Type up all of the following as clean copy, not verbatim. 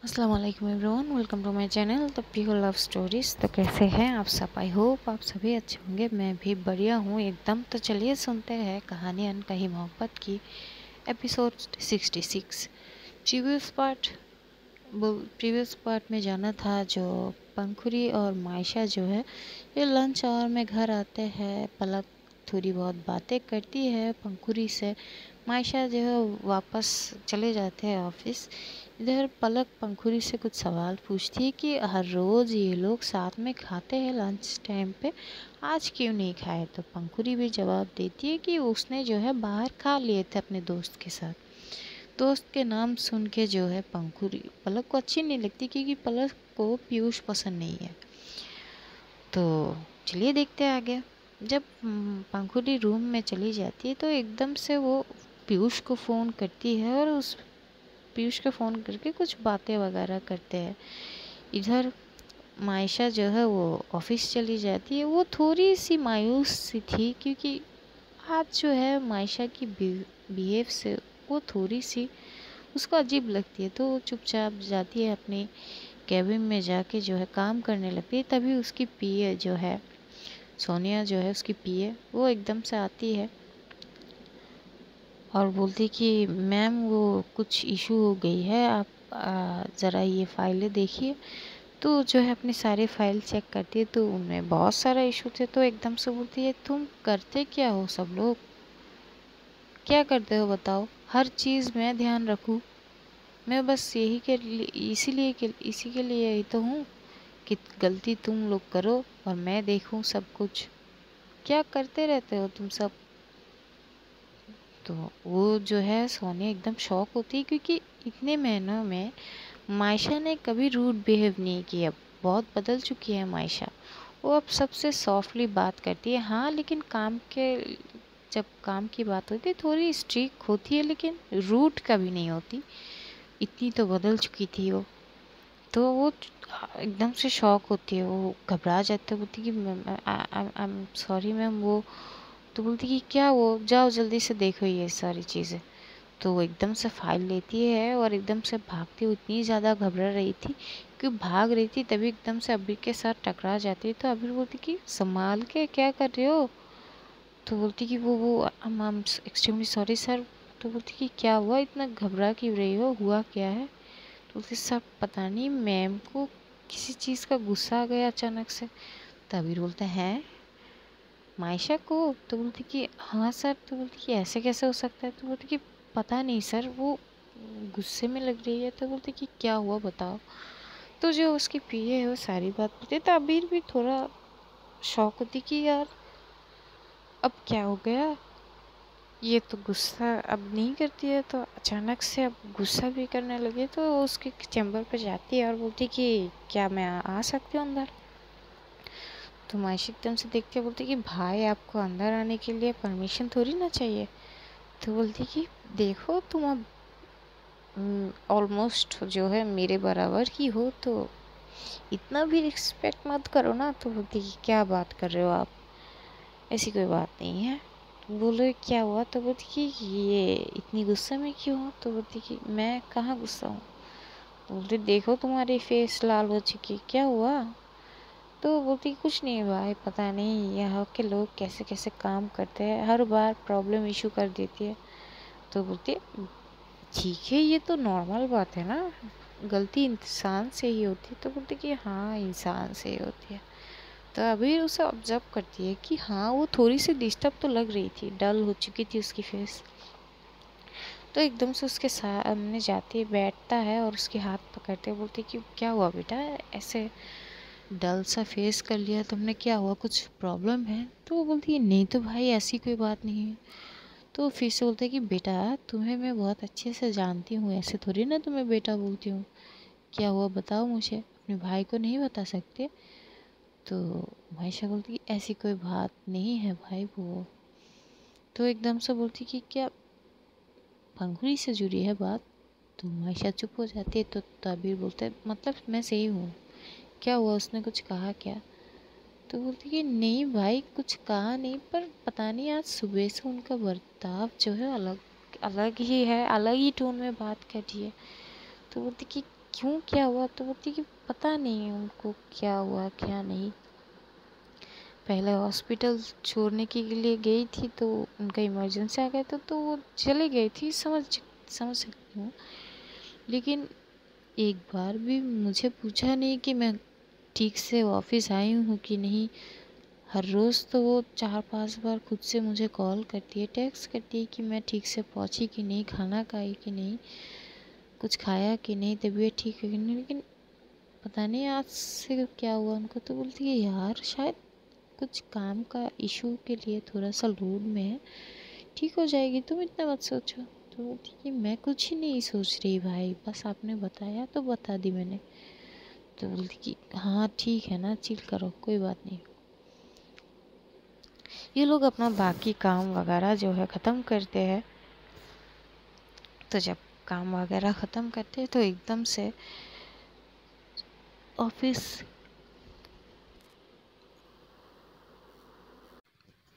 अस्सलाम वालेकुम everyone, welcome to my channel the people love stories. तो कैसे हैं आप सब? आई होप आप सभी अच्छे होंगे। मैं भी बढ़िया हूँ एकदम। तो चलिए सुनते हैं कहानी अनकही मोहब्बत की एपिसोड 66। प्रीवियस पार्ट में जाना था जो पंखुरी और मायशा जो है ये लंच आवर में घर आते हैं। पलक थोड़ी बहुत बातें करती है पंखुरी से। मायशा जो है वापस चले जाते हैं ऑफिस। इधर पलक पंखुरी से कुछ सवाल पूछती है कि हर रोज़ ये लोग साथ में खाते हैं लंच टाइम पे, आज क्यों नहीं खाए? तो पंखुरी भी जवाब देती है कि उसने जो है बाहर खा लिए थे अपने दोस्त के साथ। दोस्त के नाम सुन के जो है पंखुरी पलक को अच्छी नहीं लगती क्योंकि पलक को पीयूष पसंद नहीं है। तो चलिए देखते हैं आगे। जब पंखुड़ी रूम में चली जाती है तो एकदम से वो पीयूष को फ़ोन करती है और उस पीयूष को फ़ोन करके कुछ बातें वगैरह करते हैं। इधर मायशा जो है वो ऑफिस चली जाती है। वो थोड़ी सी मायूस सी थी क्योंकि आज जो है मायशा की बिहेव से वो थोड़ी सी उसको अजीब लगती है। तो वो चुपचाप जाती है अपनी कैबिन में, जाके जो है काम करने लगती है। तभी उसकी पीए जो है सोनिया जो है उसकी पीए वो एकदम से आती है और बोलती कि मैम वो कुछ इशू हो गई है, आप ज़रा ये फाइलें देखिए। तो जो है अपनी सारी फाइल चेक करती है तो उनमें बहुत सारा इशू थे। तो एकदम से बोलती है तुम करते क्या हो? सब लोग क्या करते हो बताओ? हर चीज़ मैं ध्यान रखूं? मैं बस यही के लिए इसी के लिए ही तो हूँ कि गलती तुम लोग करो और मैं देखूं सब कुछ। क्या करते रहते हो तुम सब? तो वो जो है सोनिया एकदम शॉक होती है क्योंकि इतने महीनों में मायशा ने कभी रूड बिहेव नहीं किया। बहुत बदल चुकी है मायशा। वो अब सबसे सॉफ्टली बात करती है। हाँ, लेकिन जब काम की बात होती है थोड़ी स्ट्रिक्ट होती है, लेकिन रूड कभी नहीं होती। इतनी तो बदल चुकी थी वो। तो वो एकदम से शॉक होती है, वो घबरा जाती है। बोलती कि आई एम सॉरी मैम। वो तो बोलती कि क्या? वो जाओ जल्दी से देखो ये सारी चीज़ें। तो वो एकदम से फाइल लेती है और एकदम से भागती हुई, इतनी ज़्यादा घबरा रही थी कि भाग रही थी तभी एकदम से अभी के साथ टकरा जाती है। तो अभी बोलती कि संभाल के क्या कर रहे हो? तो बोलती कि वो I am extremely sorry sir. तो बोलती कि क्या हुआ, इतना घबरा क्यों रही हो, हुआ क्या है? तो बोलती सब पता नहीं, मैम को किसी चीज़ का गुस्सा आ गया अचानक से। तभी बोलते हैं मायशा को? तो बोलती कि हाँ सर। तो बोलती कि ऐसे कैसे हो सकता है? तो बोलती कि पता नहीं सर, वो गुस्से में लग रही है। तो बोलती कि क्या हुआ बताओ। तो जो उसकी पीए है वो सारी बात बोलती। तो अबीर भी थोड़ा शौक होती कि यार अब क्या हो गया, ये तो गुस्सा अब नहीं करती है तो अचानक से अब गुस्सा भी करने लगी। तो उसके चैम्बर पे जाती है और बोलती कि क्या मैं आ सकती हूँ अंदर? तो मायशा एकदम से देख के बोलती कि भाई आपको अंदर आने के लिए परमिशन थोड़ी ना चाहिए। तो बोलती कि देखो तुम अब ऑलमोस्ट जो है मेरे बराबर ही हो, तो इतना भी रिस्पेक्ट मत करो ना। तो बोलती कि क्या बात कर रहे हो आप, ऐसी कोई बात नहीं है। तो बोलो क्या हुआ? तो बोलती कि ये इतनी गुस्से में क्यों हो? तो बोलती कि मैं कहाँ गुस्सा हूँ। तो बोलती देखो तुम्हारी फेस लाल हो चुकी, क्या हुआ? तो बोलती कुछ नहीं भाई, पता नहीं यहाँ के लोग कैसे कैसे काम करते हैं, हर बार प्रॉब्लम इशू कर देती है। तो बोलती ठीक है, ये तो नॉर्मल बात है ना, गलती इंसान से ही होती है। तो बोलती कि हाँ इंसान से ही होती है। तो अभी उसे ऑब्जर्व करती है कि हाँ वो थोड़ी सी डिस्टर्ब तो लग रही थी, डल हो चुकी थी उसकी फेस। तो एकदम से उसके सामने जाती बैठता है और उसके हाथ पकड़ते बोलती कि क्या हुआ बेटा, ऐसे डल सा फेस कर लिया तुमने, क्या हुआ, कुछ प्रॉब्लम है? तो वो बोलती है नहीं तो भाई ऐसी कोई बात नहीं है। तो फिर से बोलते कि बेटा तुम्हें मैं बहुत अच्छे से जानती हूँ, ऐसे थोड़ी ना तुम्हें बेटा बोलती हूँ, क्या हुआ बताओ मुझे, अपने भाई को नहीं बता सकते? तो मायशा बोलती कि ऐसी कोई बात नहीं है भाई वो। तो एकदम से बोलती कि क्या पंखुड़ी से जुड़ी है बात? तो मायशा चुप हो जाती है। तो ताबीर बोलते मतलब मैं सही हूँ, क्या हुआ, उसने कुछ कहा क्या? तो बोलती कि नहीं भाई कुछ कहा नहीं, पर पता नहीं आज सुबह से उनका बर्ताव जो है अलग अलग ही है, अलग ही टोन में बात कर रही है। तो बोलती कि क्यों, क्या हुआ? तो बोलती कि पता नहीं उनको क्या हुआ क्या नहीं। पहले हॉस्पिटल छोड़ने के लिए गई थी तो उनका इमरजेंसी आ गया था तो वो चली गई थी, समझ सकती हूँ। लेकिन एक बार भी मुझे पूछा नहीं कि मैं ठीक से ऑफिस आई हूँ कि नहीं। हर रोज़ तो वो 4-5 बार खुद से मुझे कॉल करती है, टेक्स्ट करती है कि मैं ठीक से पहुँची कि नहीं, खाना खाई कि नहीं, कुछ खाया कि नहीं, तबीयत ठीक है कि नहीं। लेकिन पता नहीं आज से क्या हुआ उनको। तो बोलती है यार शायद कुछ काम का इशू के लिए थोड़ा सा लोड में है, ठीक हो जाएगी, तुम इतना मत सोचो। तो बोलती कि मैं कुछ ही नहीं सोच रही भाई, बस आपने बताया तो बता दी मैंने। तो बोलती कि हाँ ठीक है ना, चिल करो, कोई बात नहीं। ये लोग अपना बाकी काम वगैरह जो है ख़त्म करते हैं। तो जब काम वगैरह ख़त्म करते हैं तो एकदम से ऑफिस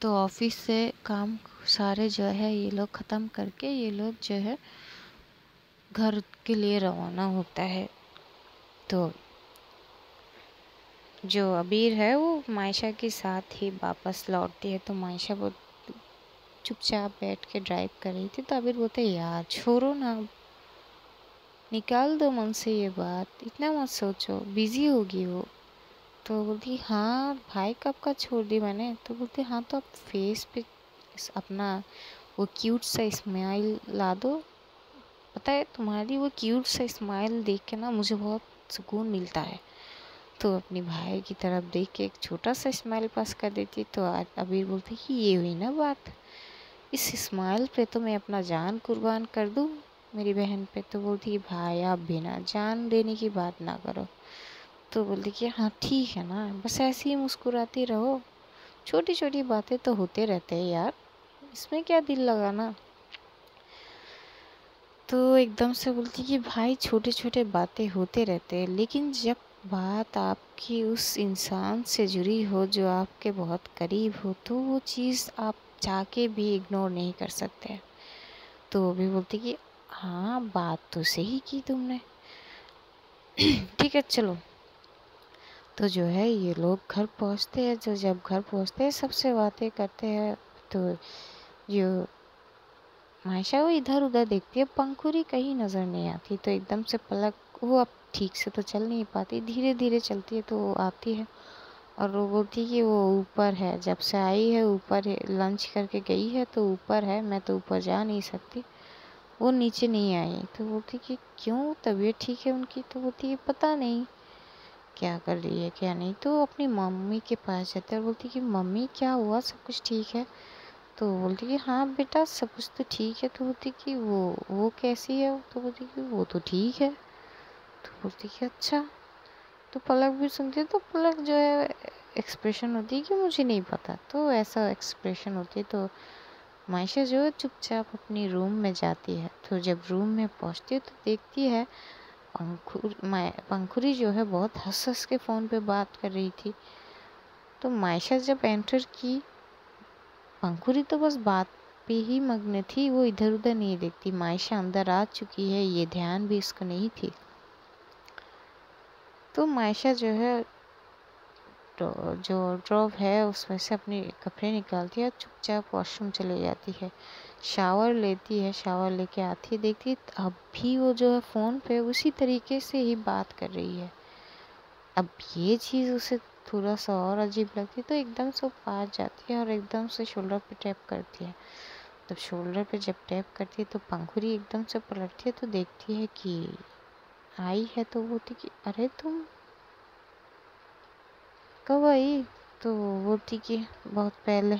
ऑफिस से काम सारे जो है ये लोग ख़त्म करके ये लोग जो है घर के लिए रवाना होता है। तो जो अबीर है वो मायशा के साथ ही वापस लौटती है। तो मायशा बहुत चुपचाप बैठ के ड्राइव कर रही थी। तो अबीर बोलते यार छोड़ो ना, निकाल दो मन से ये बात, इतना मत सोचो, बिजी होगी वो। तो बोलती हाँ भाई कब का छोड़ दी मैंने। तो बोलते हाँ तो आप फेस पे अपना वो क्यूट सा स्माइल ला दो। पता है तुम्हारी वो क्यूट सा स्माइल देख के ना मुझे बहुत सुकून मिलता है। तो अपनी भाई की तरफ देख के एक छोटा सा स्माइल पास कर देती। तो अबीर बोलते कि ये हुई ना बात, इस स्माइल पे तो मैं अपना जान कुर्बान कर दूँ मेरी बहन पे। तो बोलती भाई आप भी ना जान देने की बात ना करो। तो बोलती कि हाँ ठीक है ना, बस ऐसे ही मुस्कुराती रहो, छोटी छोटी बातें तो होते रहते हैं यार, इसमें क्या दिल लगाना। तो एकदम से बोलती कि भाई छोटे छोटे बातें होते रहते हैं, लेकिन जब बात आपकी उस इंसान से जुड़ी हो जो आपके बहुत करीब हो तो वो चीज़ आप चाह के भी इग्नोर नहीं कर सकते। तो वो भी बोलती कि हाँ बात तो सही की तुमने, ठीक है चलो। तो जो है ये लोग घर पहुंचते हैं। जो जब घर पहुंचते हैं सबसे बातें करते हैं। तो जो मायशा वो इधर उधर देखती है, पंखुरी कहीं नज़र नहीं आती। तो एकदम से पलक, वो अब ठीक से तो चल नहीं पाती, धीरे धीरे चलती है। तो वो आती है और वो बोलती कि वो ऊपर है, जब से आई है ऊपर है, लंच करके गई है तो ऊपर है, मैं तो ऊपर जा नहीं सकती, वो नीचे नहीं आई। तो बोलती कि क्यों, तबीयत ठीक है उनकी? तो बोलती है पता नहीं क्या कर रही है क्या नहीं। तो अपनी मम्मी के पास जाते हैं और बोलती कि मम्मी क्या हुआ, सब कुछ ठीक है? तो बोलती कि हाँ बेटा सब कुछ तो ठीक है। तो बोलती कि वो कैसी है? तो बोलती कि वो तो ठीक है। तो बोलती कि अच्छा। तो पलक भी सुनती है। तो पलक जो है एक्सप्रेशन होती है कि मुझे नहीं पता, तो ऐसा एक्सप्रेशन होती है। तो मायशा जो है चुपचाप अपनी रूम में जाती है। तो जब रूम में पहुंचती है तो देखती है पंखुरी जो है बहुत हंस हंस के फ़ोन पे बात कर रही थी। तो मायशा जब एंटर की, पंखुरी तो बस बात पे ही मग्न थी, वो इधर उधर नहीं देखती। मायशा अंदर आ चुकी है ये ध्यान भी इसको नहीं थी। तो मायशा जो है तो जो ड्रॉव है उसमें से अपने कपड़े निकालती है और चुपचाप वॉशरूम चले जाती है, शावर लेती है। शावर लेके आती है, देखती है अब भी वो जो है फ़ोन पे उसी तरीके से ही बात कर रही है। अब ये चीज़ उसे थोड़ा सा और अजीब लगती है। तो एकदम से वो पास जाती है और एकदम से शोल्डर पे टैप करती है। तब शोल्डर पे जब टैप करती है तो पंखुरी एकदम से पलटती है तो देखती है कि आई है। तो बोलती कि अरे तुम कब आई? तो बोलती कि बहुत पहले।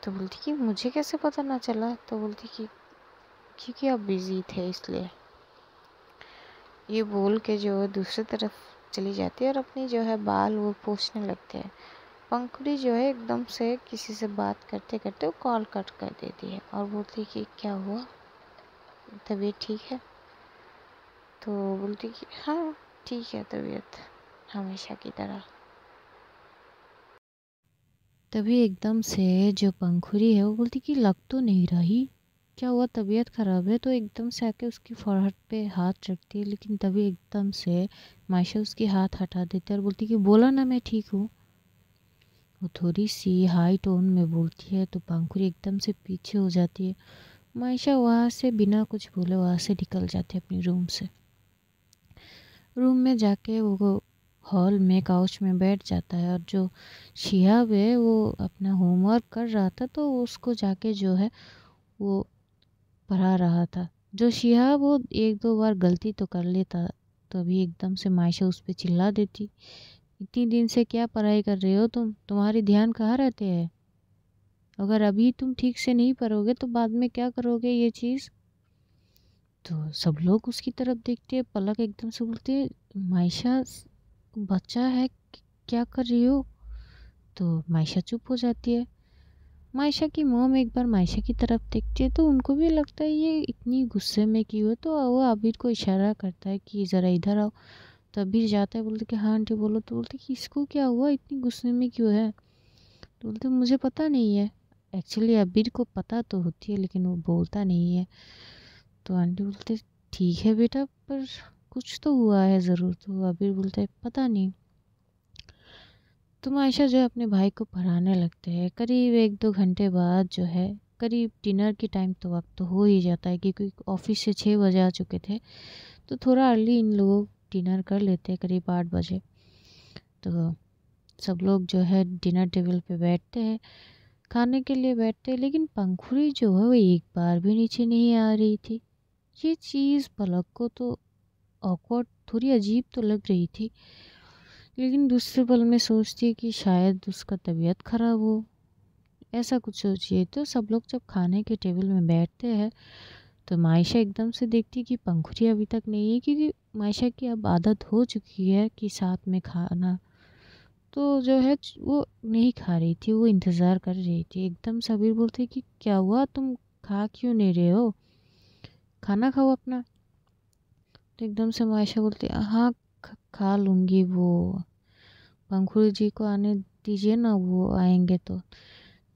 तो बोलती कि मुझे कैसे पता ना चला? तो बोलती कि क्योंकि आप बिज़ी थे इसलिए। ये बोल के जो है दूसरी तरफ चली जाती है और अपनी जो है बाल वो पोंछने लगते हैं। पंखुड़ी जो है एकदम से किसी से बात करते करते वो कॉल कट कर देती है और बोलती कि क्या हुआ, तबीयत ठीक है? तो बोलती कि हाँ ठीक है तबीयत, हमेशा की तरह। तभी एकदम से जो पंखुड़ी है वो बोलती कि लग तो नहीं रही, क्या हुआ, तबीयत ख़राब है? तो एकदम से आके उसकी फोrehead पे हाथ रखती है, लेकिन तभी एकदम से मायशा उसकी हाथ हटा देती है और बोलती है कि बोला ना मैं ठीक हूँ। वो थोड़ी सी हाई टोन में बोलती है तो पंखुड़ी एकदम से पीछे हो जाती है। मायशा वहाँ से बिना कुछ बोले वहाँ से निकल जाती है अपनी रूम से। रूम में जाके वो हॉल में काउच में बैठ जाता है और जो शिहाब है वो अपना होमवर्क कर रहा था तो उसको जाके जो है वो पढ़ा रहा था। जो शिहाब वो एक दो बार गलती तो कर लेता, तो अभी एकदम से मायशा उस पर चिल्ला देती, इतनी दिन से क्या पढ़ाई कर रहे हो तुम्हारी ध्यान कहाँ रहते हैं? अगर अभी तुम ठीक से नहीं पढ़ोगे तो बाद में क्या करोगे ये चीज़? तो सब लोग उसकी तरफ देखते हैं। पलक एकदम से बोलती है, मायशा बच्चा है, क्या कर रही हो? तो मायशा चुप हो जाती है। मायशा की मॉम एक बार मायशा की तरफ देखती है तो उनको भी लगता है ये इतनी गुस्से में क्यों है, तो वो आबिर को इशारा करता है कि ज़रा इधर आओ। तो आबिर जाता है, बोलते कि हाँ आंटी बोलो। तो बोलते कि इसको क्या हुआ, इतनी गुस्से में क्यों है? तो बोलते मुझे पता नहीं है। एक्चुअली आबिर को पता तो होती है लेकिन वो बोलता नहीं है। तो आंटी बोलते ठीक है बेटा, पर कुछ तो हुआ है ज़रूर। तो आबिर बोलते पता नहीं। तो आयशा जो है अपने भाई को पढ़ाने लगते हैं। करीब एक दो घंटे बाद जो है, करीब डिनर की टाइम तो वक्त तो हो ही जाता है क्योंकि ऑफिस से 6 बजे आ चुके थे, तो थोड़ा अर्ली इन लोग डिनर कर लेते हैं करीब 8 बजे। तो सब लोग जो है डिनर टेबल पे बैठते हैं, खाने के लिए बैठते हैं, लेकिन पंखुड़ी जो है वो एक बार भी नीचे नहीं आ रही थी। ये चीज़ पलक को तो ऑकवर्ड, थोड़ी अजीब तो लग रही थी, लेकिन दूसरे पल में सोचती है कि शायद उसका तबीयत ख़राब हो, ऐसा कुछ सोचिए। तो सब लोग जब खाने के टेबल में बैठते हैं तो मायशा एकदम से देखती कि पंखुड़ी अभी तक नहीं है, क्योंकि मायशा की अब आदत हो चुकी है कि साथ में खाना। तो जो है वो नहीं खा रही थी, वो इंतज़ार कर रही थी। एकदम सबीर बोलते कि क्या हुआ, तुम खा क्यों नहीं रहे हो, खाना खाओ अपना। तो एकदम से मायशा बोलती हाँ खा लूँगी, वो पंखुड़ी जी को आने दीजिए ना, वो आएंगे तो।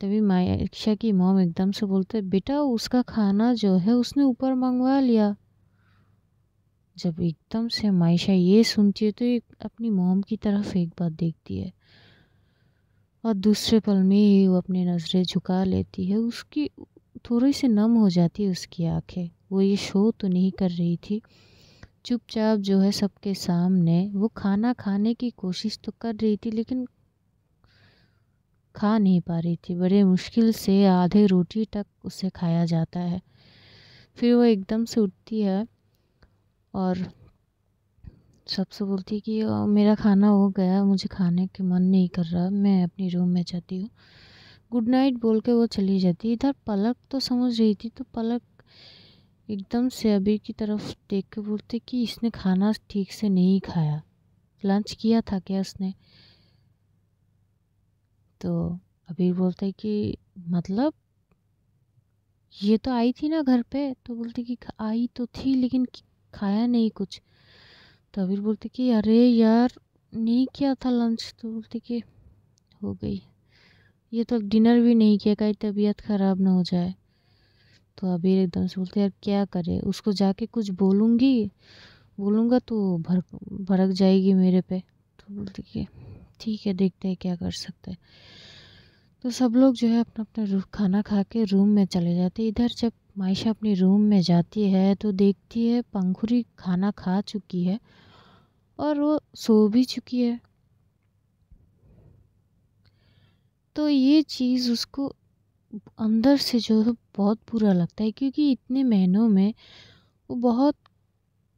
तभी मायशा की मॉम एकदम से बोलते बेटा उसका खाना जो है उसने ऊपर मंगवा लिया। जब एकदम से मायशा ये सुनती है तो ये अपनी मॉम की तरफ एक बार देखती है और दूसरे पल में ही वो अपनी नज़रें झुका लेती है। उसकी थोड़ी सी नम हो जाती है उसकी आंखें। वो ये शो तो नहीं कर रही थी, चुपचाप जो है सबके सामने वो खाना खाने की कोशिश तो कर रही थी लेकिन खा नहीं पा रही थी। बड़े मुश्किल से आधे रोटी तक उसे खाया जाता है। फिर वो एकदम से उठती है और सबसे बोलती है कि मेरा खाना हो गया, मुझे खाने के मन नहीं कर रहा, मैं अपनी रूम में जाती हूँ। गुड नाइट बोल के वो चली जाती है। इधर पलक तो समझ रही थी, तो पलक एकदम से अबीर की तरफ देख के बोलती कि इसने खाना ठीक से नहीं खाया, लंच किया था क्या उसने? तो अबीर बोलता है कि मतलब ये तो आई थी ना घर पे? तो बोलती कि आई तो थी लेकिन खाया नहीं कुछ। तो अबीर बोलते कि अरे यार नहीं किया था लंच। तो बोलते कि हो गई, ये तो डिनर भी नहीं किया, कहीं तबीयत ख़राब ना हो जाए। तो अबीर एकदम से बोलते यार क्या करे, उसको जाके कुछ बोलूँगा तो भड़क जाएगी मेरे पे। तो बोलती कि ठीक है देखते हैं क्या कर सकते हैं। तो सब लोग जो है अपना अपना खाना खा के रूम में चले जाते। इधर जब मायशा अपनी रूम में जाती है तो देखती है पंखुड़ी खाना खा चुकी है और वो सो भी चुकी है। तो ये चीज़ उसको अंदर से जो है बहुत बुरा लगता है, क्योंकि इतने महीनों में वो बहुत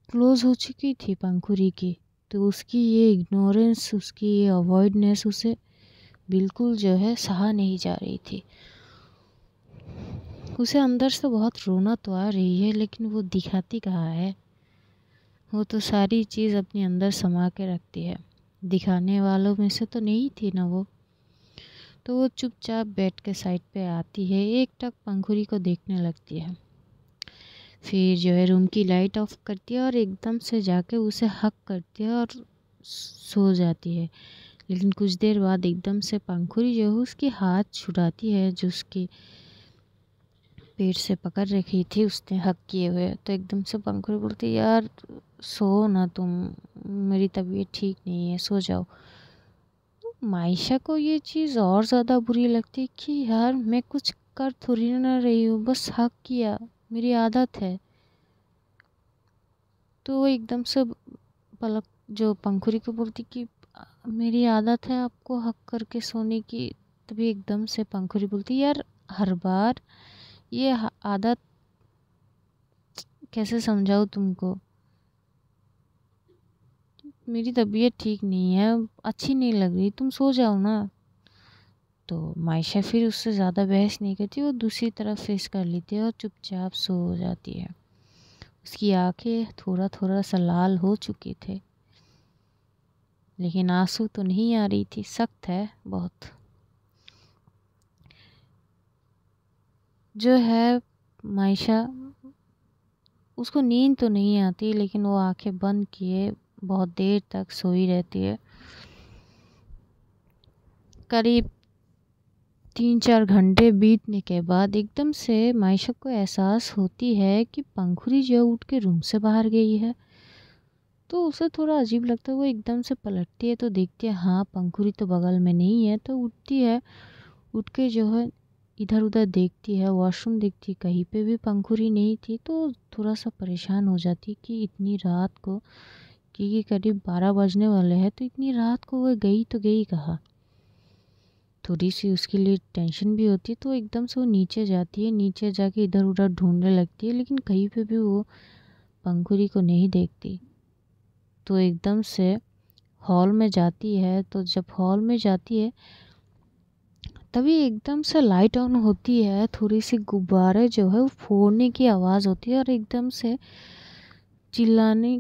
क्लोज हो चुकी थी पंखुड़ी की। तो उसकी ये इग्नोरेंस, उसकी ये अवॉइडनेस उसे बिल्कुल जो है सहा नहीं जा रही थी। उसे अंदर से बहुत रोना तो आ रही है लेकिन वो दिखाती कहाँ है। वो तो सारी चीज़ अपने अंदर समा के रखती है, दिखाने वालों में से तो नहीं थी ना वो। तो वो चुपचाप बैठ के साइड पे आती है, एक टक पंखुड़ी को देखने लगती है, फिर जो है रूम की लाइट ऑफ करती है और एकदम से जाके उसे हक करती है और सो जाती है। लेकिन कुछ देर बाद एकदम से पंखुड़ी जो है उसकी हाथ छुड़ाती है, जो उसकी पेट से पकड़ रखी थी उसने हक किए हुए। तो एकदम से पंखुड़ी बोलती, यार सो ना तुम, मेरी तबीयत ठीक नहीं है, सो जाओ। तो मायशा को ये चीज़ और ज़्यादा बुरी लगती कि यार मैं कुछ कर थोड़ी ना रही हूँ, बस हक किया, मेरी आदत है। तो वो एकदम से पलक जो पंखुड़ी को बोलती कि मेरी आदत है आपको हक करके सोने की। तभी एकदम से पंखुड़ी बोलती, यार हर बार ये आदत कैसे समझाऊँ तुमको, मेरी तबीयत ठीक नहीं है, अच्छी नहीं लग रही, तुम सो जाओ ना। तो मायशा फिर उससे ज़्यादा बहस नहीं करती, वो दूसरी तरफ फेस कर लेती है और चुपचाप सो जाती है। उसकी आंखें थोड़ा थोड़ा सा लाल हो चुकी थे, लेकिन आंसू तो नहीं आ रही थी, सख्त है बहुत। जो है मायशा, उसको नींद तो नहीं आती, लेकिन वो आंखें बंद किए बहुत देर तक सोई रहती है। करीब 3-4 घंटे बीतने के बाद एकदम से मायशा को एहसास होती है कि पंखुड़ी जो उठ के रूम से बाहर गई है। तो उसे थोड़ा अजीब लगता है, वो एकदम से पलटती है तो देखती है हाँ पंखुड़ी तो बगल में नहीं है। तो उठती है, उठ के जो है इधर उधर देखती है, वॉशरूम देखती है, कहीं पे भी पंखुड़ी नहीं थी। तो थोड़ा सा परेशान हो जाती कि इतनी रात को, क्योंकि करीब 12 बजने वाले हैं, तो इतनी रात को वो गई तो गई कहाँ। थोड़ी सी उसके लिए टेंशन भी होती है। तो एकदम से वो नीचे जाती है, नीचे जाके इधर उधर ढूंढने लगती है, लेकिन कहीं पे भी वो पंखुड़ी को नहीं देखती। तो एकदम से हॉल में जाती है। तो जब हॉल में जाती है तभी एकदम से लाइट ऑन होती है, थोड़ी सी गुब्बारे जो है वो फोड़ने की आवाज़ होती है और एकदम से चिल्लाने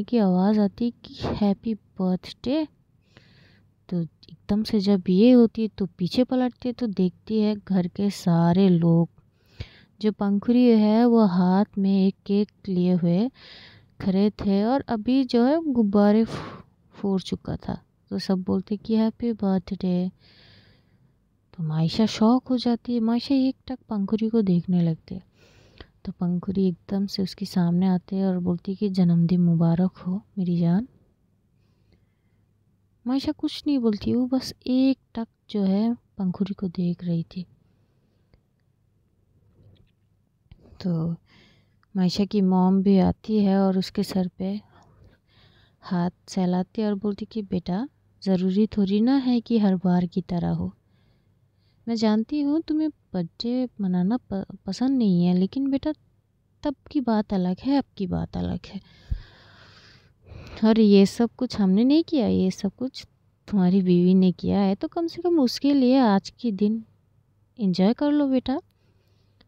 की आवाज़ आती है कि हैप्पी बर्थडे। तो एकदम से जब ये होती है तो पीछे पलटती है तो देखती है घर के सारे लोग, जो पंखुड़ी है वो हाथ में एक केक लिए हुए खड़े थे और अभी जो है गुब्बारे फोड़ चुका था। तो सब बोलते कि हैप्पी बर्थडे। तो मायशा शॉक हो जाती है, मायशा एक टक पंखुड़ी को देखने लगती है। तो पंखुड़ी एकदम से उसके सामने आते हैं और बोलती कि जन्मदिन मुबारक हो मेरी जान। मायशा कुछ नहीं बोलती, वो बस एक टक जो है पंखुड़ी को देख रही थी। तो मायशा की मॉम भी आती है और उसके सर पे हाथ सहलाती है और बोलती कि बेटा ज़रूरी थोड़ी ना है कि हर बार की तरह हो। मैं जानती हूँ तुम्हें बर्थडे मनाना पसंद नहीं है, लेकिन बेटा तब की बात अलग है, अब की बात अलग है। और ये सब कुछ हमने नहीं किया, ये सब कुछ तुम्हारी बीवी ने किया है। तो कम से कम उसके लिए आज के दिन एंजॉय कर लो बेटा,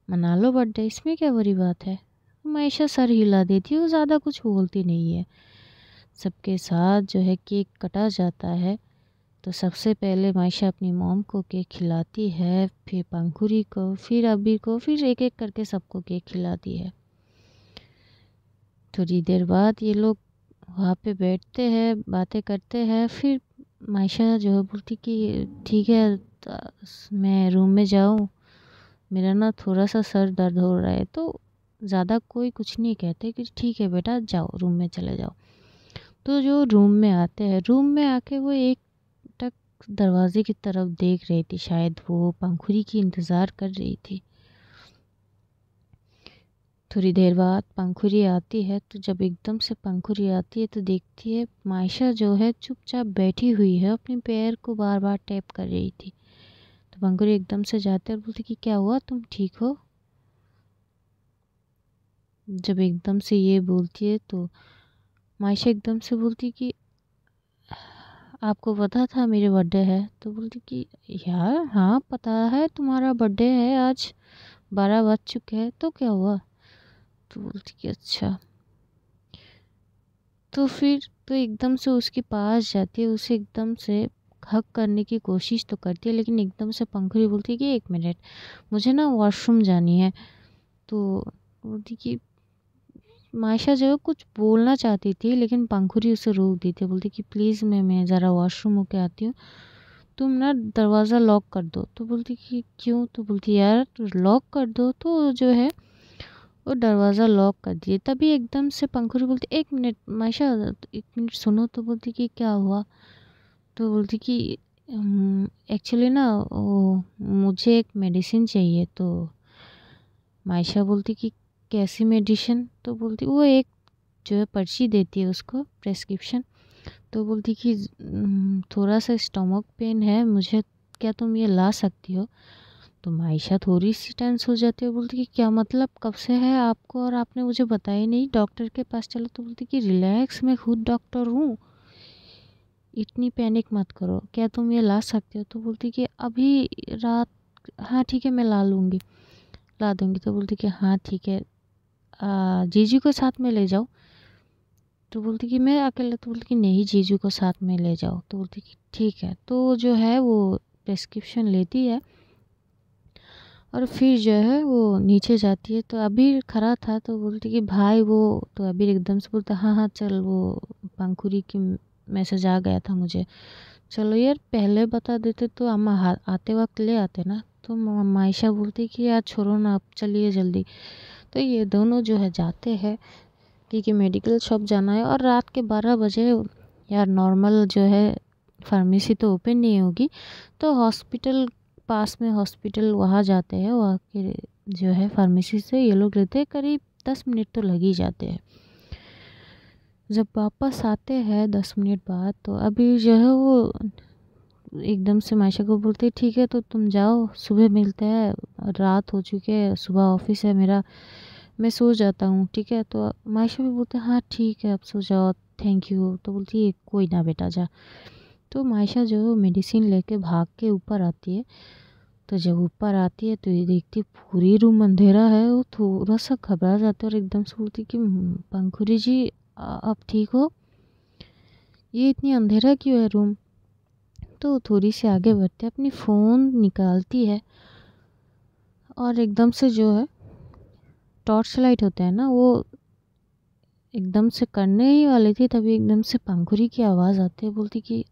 मना लो बर्थडे, इसमें क्या बुरी बात है। हमेशा सर हिला देती है, वो ज़्यादा कुछ बोलती नहीं है। सबके साथ जो है केक कटा जाता है। तो सबसे पहले मायशा अपनी मॉम को केक खिलाती है, फिर पंखुड़ी को, फिर अब्बी को, फिर एक एक करके सबको केक खिलाती है। थोड़ी देर बाद ये लोग वहाँ पे बैठते हैं, बातें करते हैं। फिर मायशा जो है बोलती कि ठीक है मैं रूम में जाऊँ, मेरा ना थोड़ा सा सर दर्द हो रहा है। तो ज़्यादा कोई कुछ नहीं कहते कि ठीक है बेटा जाओ रूम में चले जाओ। तो जो रूम में आते हैं, रूम में आके वो एक टक दरवाजे की तरफ देख रही थी, शायद वो पंखुड़ी की इंतज़ार कर रही थी। थोड़ी देर बाद पंखुड़ी आती है। तो जब एकदम से पंखुड़ी आती है तो देखती है मायशा जो है चुपचाप बैठी हुई है, अपने पैर को बार बार टैप कर रही थी। तो पंखुड़ी एकदम से जाते और बोलती कि क्या हुआ, तुम ठीक हो। जब एकदम से ये बोलती है तो मायशा एकदम से बोलती कि आपको पता था मेरे बर्थडे है। तो बोलती कि यार हाँ पता है तुम्हारा बर्थडे है, आज 12 बज चुके हैं, तो क्या हुआ। तो बोलती कि अच्छा। तो फिर तो एकदम से उसके पास जाती है, उसे एकदम से हक करने की कोशिश तो करती है, लेकिन एकदम से पंखुड़ी बोलती है कि 1 मिनट मुझे ना वॉशरूम जानी है। तो बोलती कि मायशा जो है कुछ बोलना चाहती थी, लेकिन पंखुड़ी उसे रोक दी थी, बोलती कि प्लीज़ मैं ज़रा वॉशरूम होके आती हूँ। तुम ना दरवाज़ा लॉक कर दो। तो बोलती कि क्यों? तो बोलती यार लॉक कर दो। तो जो है वो दरवाज़ा लॉक कर दिए। तभी एकदम से पंखुड़ी बोलती, एक मिनट मायशा, एक मिनट सुनो। तो बोलती कि क्या हुआ? तो बोलती कि एक्चुअली ना वो मुझे एक मेडिसिन चाहिए। तो मायशा बोलती कि कैसी मेडिसिन? तो बोलती वो एक जो है पर्ची देती है उसको, प्रेस्क्रिप्शन। तो बोलती कि थोड़ा सा स्टमक पेन है मुझे, क्या तुम ये ला सकती हो? तो मायशा थोड़ी सी टेंस हो जाती है, बोलती कि क्या मतलब, कब से है आपको और आपने मुझे बताया नहीं, डॉक्टर के पास चलो। तो बोलती कि रिलैक्स, मैं खुद डॉक्टर हूँ, इतनी पैनिक मत करो, क्या तुम ये ला सकते हो? तो बोलती कि अभी रात, हाँ ठीक है मैं ला लूँगी, ला दूँगी। तो बोलती कि हाँ ठीक है, जीजू को साथ में ले जाओ। तो बोलती कि मैं अकेले? तो बोलती कि नहीं जीजू को साथ में ले जाओ। तो बोलती कि ठीक है। तो जो है वो प्रेस्क्रिप्शन लेती है और फिर जो है वो नीचे जाती है। तो अभी खड़ा था। तो बोलती कि भाई वो, तो अभी एकदम से बोलता हाँ हाँ चल, वो पंखुड़ी की मैसेज आ गया था मुझे, चलो यार पहले बता देते तो हम आते वक्त ले आते ना। तो मायशा बोलती कि यार छोड़ो ना, अब चलिए जल्दी। तो ये दोनों जो है जाते हैं, क्योंकि मेडिकल शॉप जाना है और रात के 12 बजे यार नॉर्मल जो है फार्मेसी तो ओपन नहीं होगी। तो हॉस्पिटल, पास में हॉस्पिटल, वहाँ जाते हैं। वहाँ के जो है फार्मेसी से ये लोग रहते हैं, करीब 10 मिनट तो लग ही जाते हैं। जब वापस आते हैं 10 मिनट बाद, तो अभी जो है वो एकदम से मायशा को बोलते ठीक है तो तुम जाओ, सुबह मिलते हैं, रात हो चुकी है, सुबह ऑफिस है मेरा, मैं सो जाता हूँ, ठीक है? तो मायशा भी बोलते हाँ ठीक है आप सो जाओ, थैंक यू। तो बोलती है कोई ना बेटा जा। तो मायशा जो है मेडिसिन लेके भाग के ऊपर आती है। तो जब ऊपर आती है तो ये देखती पूरी रूम अंधेरा है। वो थोड़ा सा घबरा जाती है और एकदम से बोलती कि पंखुड़ी जी आप ठीक हो? ये इतनी अंधेरा क्यों है रूम? तो थोड़ी सी आगे बढ़ते अपनी फ़ोन निकालती है और एकदम से जो है टॉर्च लाइट होता है ना, वो एकदम से करने ही वाली थी, तभी एकदम से पंखुड़ी की आवाज़ आती है, बोलती कि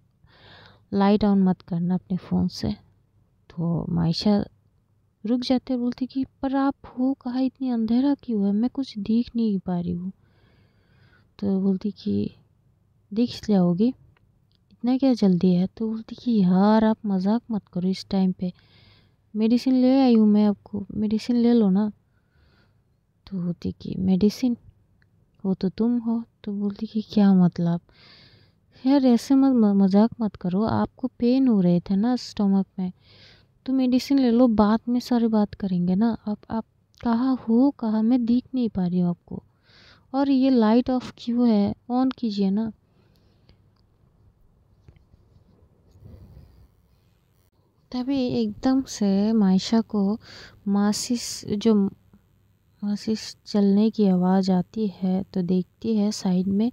लाइट ऑन मत करना अपने फ़ोन से। तो मायशा रुक जाते, बोलती कि पर आप हो कहाँ, इतनी अंधेरा क्यों है, मैं कुछ दिख नहीं पा रही हूँ। तो बोलती कि दिख जाओगी, इतना क्या जल्दी है? तो बोलती कि यार आप मजाक मत करो इस टाइम पे, मेडिसिन ले आई हूँ मैं आपको, मेडिसिन ले लो ना। तो बोलती कि मेडिसिन, वो तो तुम हो। तो बोलती कि क्या मतलब? यार ऐसे मत मजाक मत करो, आपको पेन हो रहे थे ना स्टमक में, तो मेडिसिन ले लो, बाद में सारी बात करेंगे ना। आप कहाँ हो, कहाँ, मैं दिख नहीं पा रही हूँ आपको, और ये लाइट ऑफ क्यों है, ऑन कीजिए ना। तभी एकदम से मायशा को मासिस जो मासिस चलने की आवाज़ आती है। तो देखती है साइड में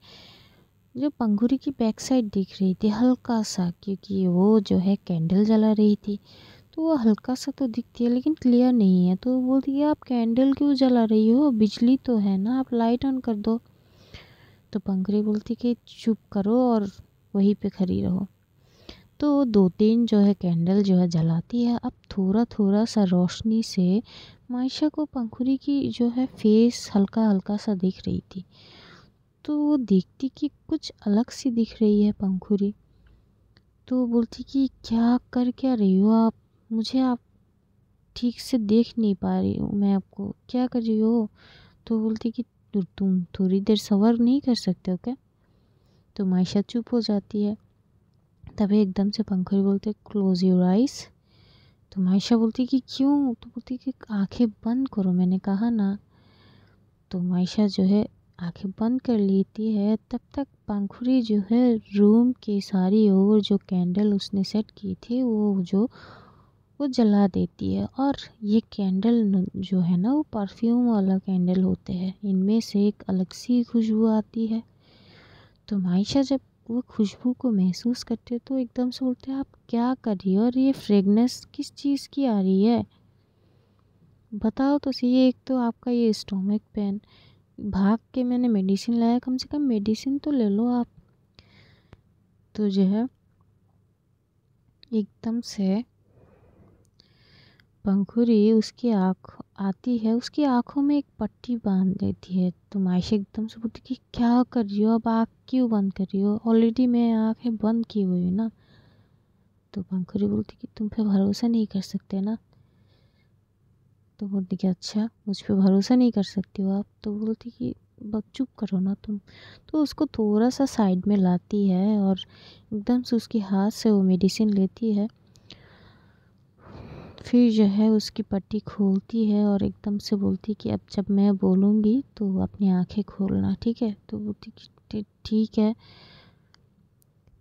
जो पंखुड़ी की बैक साइड दिख रही थी हल्का सा, क्योंकि वो जो है कैंडल जला रही थी, तो वो हल्का सा तो दिखती है लेकिन क्लियर नहीं है। तो बोलती है आप कैंडल क्यों जला रही हो, बिजली तो है ना, आप लाइट ऑन कर दो। तो पंखुड़ी बोलती कि चुप करो और वहीं पे खड़ी रहो। तो 2-3 जो है कैंडल जो है जलाती है। अब थोड़ा थोड़ा सा रोशनी से मायशा को पंखुड़ी की जो है फेस हल्का हल्का सा दिख रही थी। तो वो देखती कि कुछ अलग सी दिख रही है पंखुड़ी। तो बोलती कि क्या कर क्या रही हो आप, मुझे आप ठीक से देख नहीं पा रही हूँ, मैं आपको, क्या कर रही हो? तो बोलती कि तुम थोड़ी देर सबर नहीं कर सकते हो क्या? तो मायशा चुप हो जाती है। तभी एकदम से पंखुड़ी बोलते क्लोज योर आइज। तो मायशा बोलती कि क्यों? तो बोलती कि आंखें बंद करो, मैंने कहा ना। तो मायशा जो है आंखें बंद कर लेती है। तब तक पंखुड़ी जो है रूम की सारी ओर जो कैंडल उसने सेट की थी वो जला देती है। और ये कैंडल जो है ना वो परफ्यूम वाला कैंडल होते हैं, इनमें से एक अलग सी खुशबू आती है। तो मायशा जब वो खुशबू को महसूस करते हो तो एकदम से बोलते हैं आप क्या कर रही हो, और ये फ्रेगनेंस किस चीज़ की आ रही है, बताओ तो सही। एक तो आपका ये स्टोमक पेन, भाग के मैंने मेडिसिन लाया, कम से कम मेडिसिन तो ले लो आप। तो जो है एकदम से पंखुड़ी उसकी आँख आती है, उसकी आँखों में एक पट्टी बाँध देती है। तो मायशा एकदम से बोलती कि क्या कर रही हो, अब आँख क्यों बंद कर रही हो, ऑलरेडी मैं आँखें बंद की हुई हूँ ना। तो पंखुड़ी बोलती कि तुम पे भरोसा नहीं कर सकते ना। तो बोलती कि अच्छा मुझ पे भरोसा नहीं कर सकती हो आप। तो बोलती कि बस चुप करो ना तुम। तो उसको थोड़ा सा साइड में लाती है और एकदम से उसके हाथ से वो मेडिसिन लेती है। फिर जो है उसकी पट्टी खोलती है और एकदम से बोलती कि अब जब मैं बोलूँगी तो अपनी आंखें खोलना, ठीक है। तो बोलती कि ठीक है।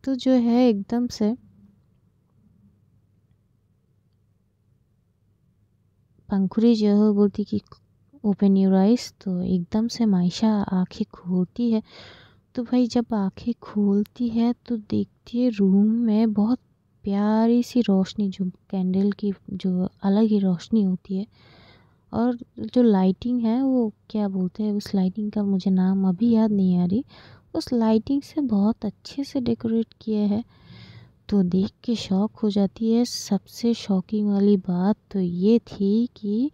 तो जो है एकदम से पंखुड़ी जो है बोलती कि ओपन योर आइज। तो एकदम से मायशा आंखें खोलती है। तो भाई जब आंखें खोलती है तो देखती है रूम में बहुत प्यारी सी रोशनी, जो कैंडल की जो अलग ही रोशनी होती है। और जो लाइटिंग है वो क्या बोलते हैं, उस लाइटिंग का मुझे नाम अभी याद नहीं आ रही। उस लाइटिंग से बहुत अच्छे से डेकोरेट किए हैं। तो देख के शौक हो जाती है। सबसे शॉकिंग वाली बात तो ये थी कि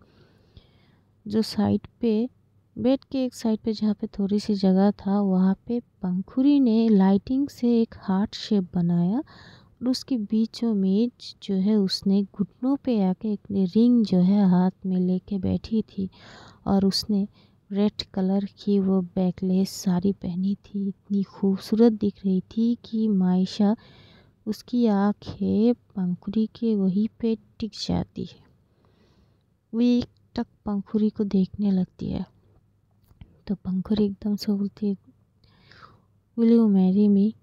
जो साइड पे बेड के एक साइड पे जहाँ पे थोड़ी सी जगह था, वहाँ पे पंखुड़ी ने लाइटिंग से एक हार्ट शेप बनाया और उसके बीचों में जो है उसने घुटनों पे आके एक रिंग जो है हाथ में लेके बैठी थी। और उसने रेड कलर की वो बैकलेस साड़ी पहनी थी। इतनी खूबसूरत दिख रही थी कि मायशा उसकी आंखें पंखुड़ी के वहीं पे टिक जाती है। वो एक टक पंखुड़ी को देखने लगती है। तो पंखुड़ी एकदम से बोलती है, will you marry me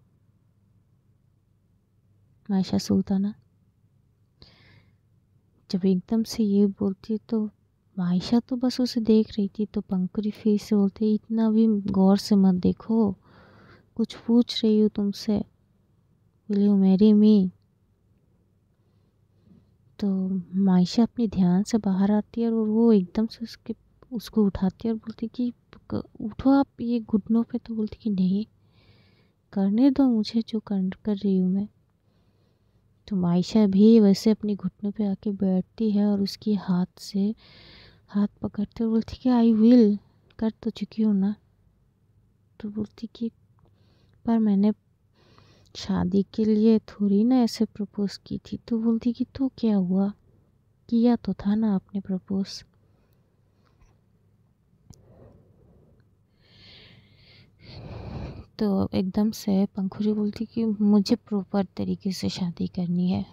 Maisha Sultana. जब एकदम से ये बोलती है तो मायशा तो बस उसे देख रही थी। तो पंखुड़ी फिर से बोलती, इतना भी गौर से मत देखो, कुछ पूछ रही हूँ तुमसे, विल यू मैरी मी। तो मायशा अपने ध्यान से बाहर आती है और वो एकदम से उसको उठाती है और बोलती कि उठो आप, ये घुटनों पे। तो बोलती कि नहीं, करने दो मुझे जो कर रही हूँ मैं। तो मायशा भी वैसे अपनी घुटनों पे आके बैठती है और उसकी हाथ से हाथ पकड़ते हुए बोलती कि आई विल, कर तो चुकी हूँ ना। तो बोलती कि पर मैंने शादी के लिए थोड़ी ना ऐसे प्रपोज की थी। तो बोलती कि तो क्या हुआ, किया तो था ना आपने प्रपोज। तो एकदम से पंखुड़ी बोलती कि मुझे प्रॉपर तरीके से शादी करनी है।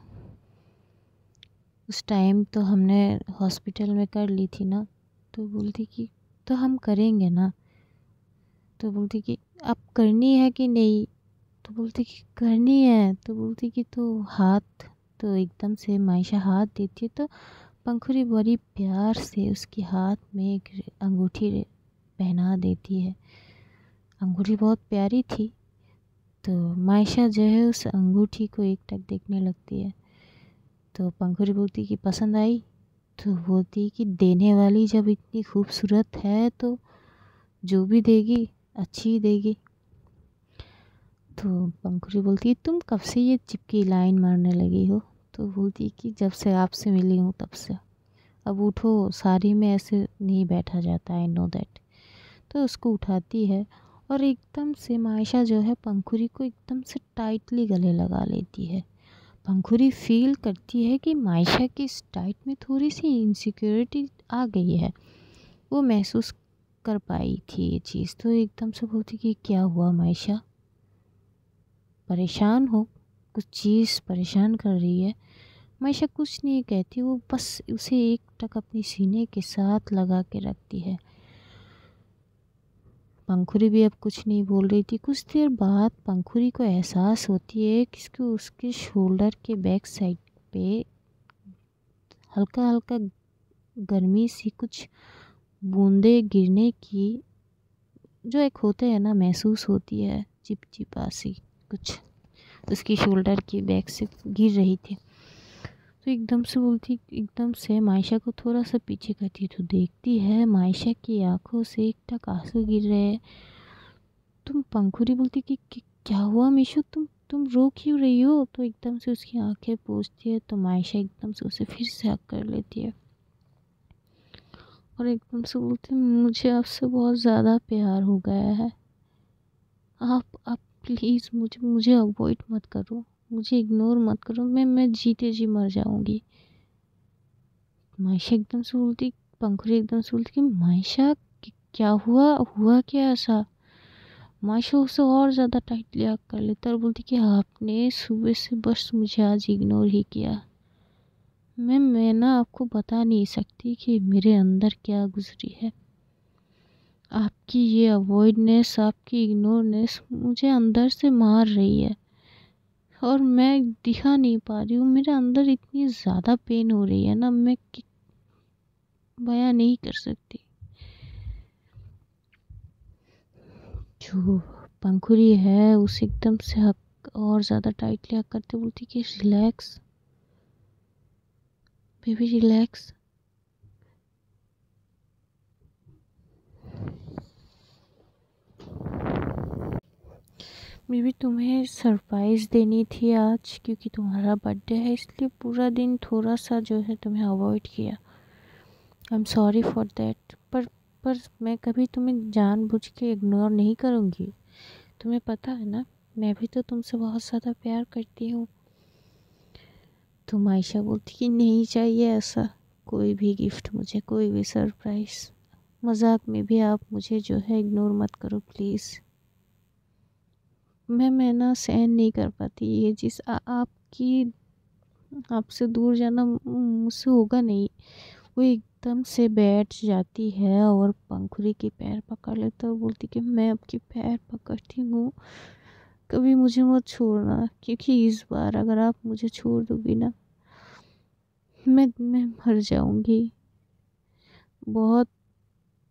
उस टाइम तो हमने हॉस्पिटल में कर ली थी ना। तो बोलती कि तो हम करेंगे ना। तो बोलती कि अब करनी है कि नहीं। तो बोलती कि करनी है। तो बोलती कि तो हाथ। तो एकदम से मायशा हाथ देती है। तो पंखुड़ी बड़ी प्यार से उसके हाथ में एक अंगूठी पहना देती है। अंगूठी बहुत प्यारी थी। तो मायशा जो है उस अंगूठी को एकटक देखने लगती है। तो पंखुड़ी बोलती कि पसंद आई। तो बोलती कि देने वाली जब इतनी खूबसूरत है तो जो भी देगी अच्छी ही देगी। तो पंखुड़ी बोलती है तुम कब से ये चिपकी लाइन मारने लगी हो। तो बोलती कि जब से आपसे मिली हूँ तब से। अब उठो, साड़ी में ऐसे नहीं बैठा जाता, आई नो दैट। तो उसको उठाती है और एकदम से मायशा जो है पंखुड़ी को एकदम से टाइटली गले लगा लेती है। पंखुड़ी फील करती है कि मायशा की इस टाइट में थोड़ी सी इनसिक्योरिटी आ गई है। वो महसूस कर पाई थी ये चीज़। तो एकदम से बोलती कि क्या हुआ मायशा, परेशान हो, कुछ चीज़ परेशान कर रही है। मायशा कुछ नहीं कहती, वो बस उसे एक टक अपनी सीने के साथ लगा के रखती है। पंखुड़ी भी अब कुछ नहीं बोल रही थी। कुछ देर बाद पंखुड़ी को एहसास होती है कि उसके शोल्डर के बैक साइड पे हल्का हल्का गर्मी सी कुछ बूंदे गिरने की, जो एक होते हैं ना, महसूस होती है चिपचिपा सी कुछ, उसकी शोल्डर की बैक से गिर रही थी। तो एकदम से बोलती, एकदम से मायशा को थोड़ा सा पीछे करती तो देखती है मायशा की आंखों से एक टक आंसू गिर रहे हैं। तुम पंखुड़ी बोलती कि क्या हुआ मीशू, तुम तुम रो क्यों रही हो? तो एकदम से उसकी आंखें पोंछती है, तो मायशा एकदम से उसे फिर से हक कर लेती है और एकदम से बोलती है, मुझे आपसे बहुत ज़्यादा प्यार हो गया है। आप प्लीज़ मुझे मुझे अवॉइड मत करो, मुझे इग्नोर मत करो, मैं जीते जी मर जाऊंगी। मायशा एकदम से बोलती, पंखुड़ी एकदम से बोलती कि मायशा क्या हुआ, हुआ क्या ऐसा? मायशा उसे और ज़्यादा टाइटली हग कर लेता और बोलती कि आपने सुबह से बस मुझे आज इग्नोर ही किया। मैं ना आपको बता नहीं सकती कि मेरे अंदर क्या गुजरी है। आपकी ये अवॉइडनेस, आपकी इग्नोरनेस मुझे अंदर से मार रही है और मैं दिखा नहीं पा रही हूँ। मेरे अंदर इतनी ज़्यादा पेन हो रही है ना, मैं बयां नहीं कर सकती। जो पंखुड़ी है उसे एकदम से हक और ज़्यादा टाइटली हक करते बोलती कि रिलैक्स बेबी, रिलैक्स। बेबी तुम्हें सरप्राइज़ देनी थी आज, क्योंकि तुम्हारा बर्थडे है, इसलिए पूरा दिन थोड़ा सा जो है तुम्हें अवॉइड किया। I am sorry for that. पर मैं कभी तुम्हें जानबूझ के इग्नोर नहीं करूँगी। तुम्हें पता है ना, मैं भी तो तुमसे बहुत ज़्यादा प्यार करती हूँ। तो मायशा बोलती कि नहीं चाहिए ऐसा कोई भी गिफ्ट, मुझे कोई भी सरप्राइज़। मजाक में भी आप मुझे जो है इग्नोर मत करो प्लीज़। मैं ना सहन नहीं कर पाती ये चीज़। आपकी आपसे दूर जाना मुझसे होगा नहीं। वो एकदम से बैठ जाती है और पंखुड़ी के पैर पकड़ लेता है और बोलती कि मैं आपके पैर पकड़ती हूँ, कभी मुझे मत छोड़ना, क्योंकि इस बार अगर आप मुझे छोड़ दोगी ना, मैं मर जाऊंगी। बहुत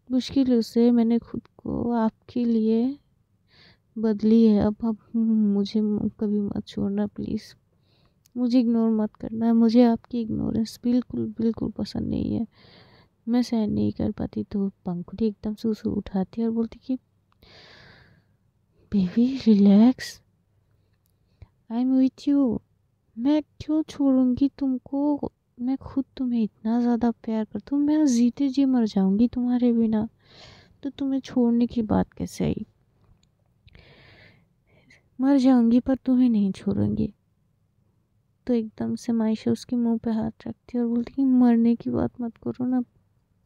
मुश्किलों से मैंने खुद को आपके लिए बदली है। अब मुझे कभी मत छोड़ना प्लीज़। मुझे इग्नोर मत करना, मुझे आपकी इग्नोरेंस बिल्कुल बिल्कुल पसंद नहीं है, मैं सहन नहीं कर पाती। तो पंखुड़ी एकदम से उसे उठाती है और बोलती कि baby relax, I am with you. मैं क्यों छोड़ूंगी तुमको? मैं खुद तुम्हें इतना ज़्यादा प्यार करती हूँ, मैं जीते जी मर जाऊंगी तुम्हारे बिना, तो तुम्हें छोड़ने की बात कैसे आई? मर जाऊंगी पर तुम्हें नहीं छोड़ूंगी। तो एकदम से मायशा उसके मुंह पे हाथ रखती है और बोलती कि मरने की बात मत करो ना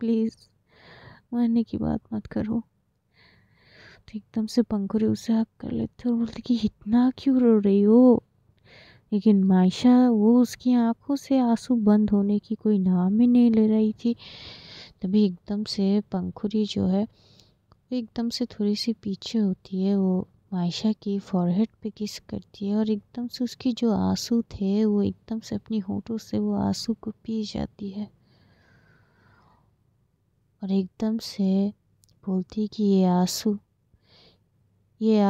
प्लीज़, मरने की बात मत करो। तो एकदम से पंखुड़ी उसे हक कर लेते और बोलती कि इतना क्यों रो रही हो? लेकिन मायशा वो उसकी आंखों से आंसू बंद होने की कोई नाम ही नहीं ले रही थी। तभी एकदम से पंखुड़ी जो है वो एकदम से थोड़ी सी पीछे होती है, वो मायशा की फॉरहेड पे किस करती है और एकदम से उसकी जो आंसू थे वो एकदम से अपनी होठों से वो आंसू को पी जाती है और एकदम से बोलती कि ये आंसू, ये